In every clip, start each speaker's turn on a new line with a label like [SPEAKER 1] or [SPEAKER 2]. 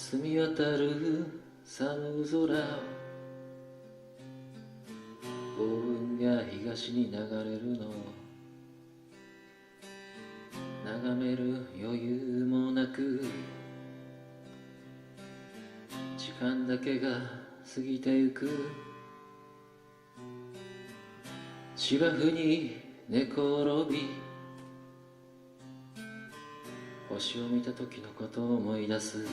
[SPEAKER 1] 澄み渡る寒空を幸運が東に流れるのを眺める余裕もなく時間だけが過ぎてゆく芝生に寝転び星を見た時のことを思い出す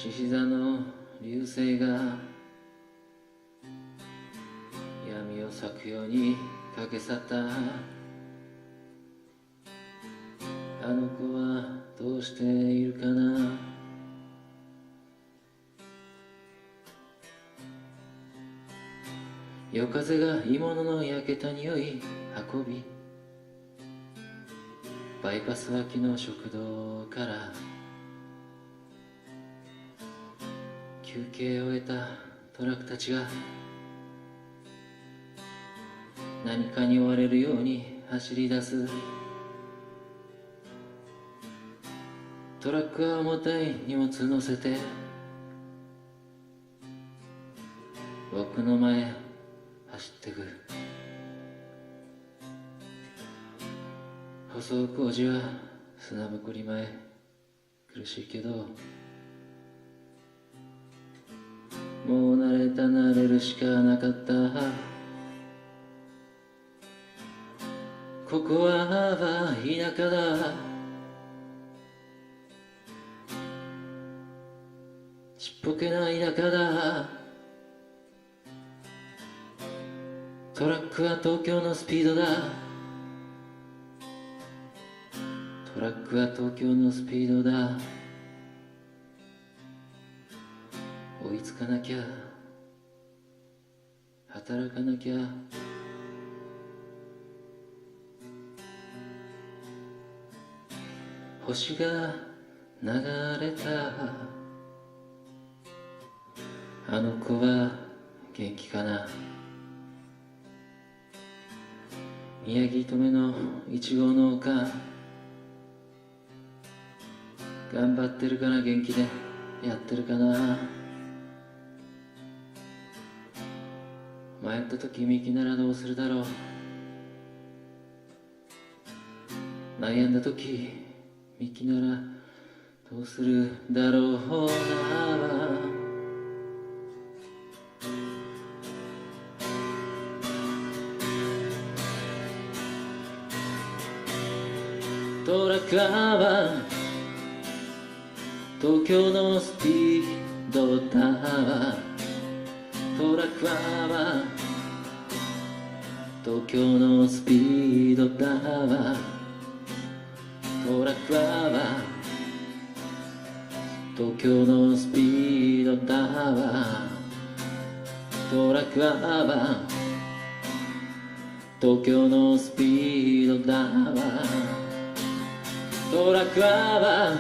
[SPEAKER 1] 獅子座の流星が闇を裂くように駆け去ったあの子はどうしているかな夜風が鋳物の焼けた匂い運びバイパス脇の食堂から休憩を終えたトラックたちが何かに追われるように走り出すトラックは重たい荷物乗せて僕の前走ってく舗装工事は砂ぼこり前苦しいけどもう慣れるしかなかったここは田舎だちっぽけな田舎だトラックは東京のスピードだトラックは東京のスピードだ追いつかなきゃ働かなきゃ星が流れたあの子は元気かな宮城登米のいちご農家頑張ってるかな元気でやってるかな迷った時ミキならどうするだろう悩んだ時ミキならどうするだろうなトラッカーは東京のスピードだトラックは東京のスピードだトラックは東京のスピードだトラックは東京のスピードだトラックは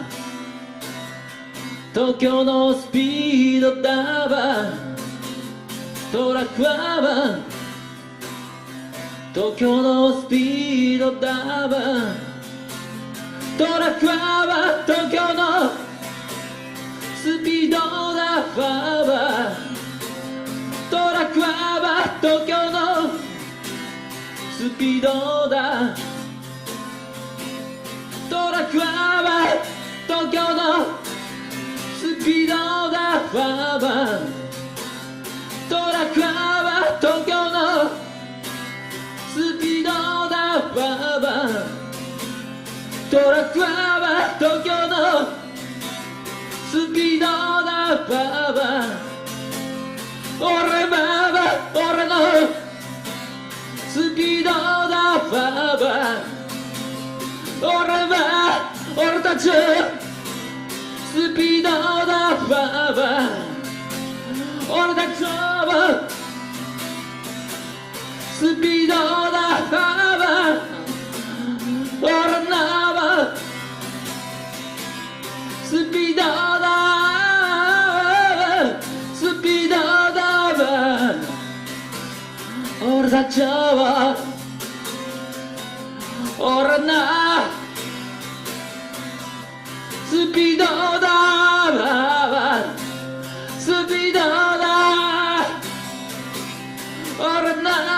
[SPEAKER 1] 東京のスピードだトラックは東京のスピードだトラックは東京のスピードだトラックは東京のスピードだトラックは東京のスピードだトラックは東京のスピードだトラックは東京のスピードだ俺のスピードだ俺たちスピードだ俺たちのスピードだ俺のスピードだスピードだ俺たちは俺のスピードだスピードだ俺の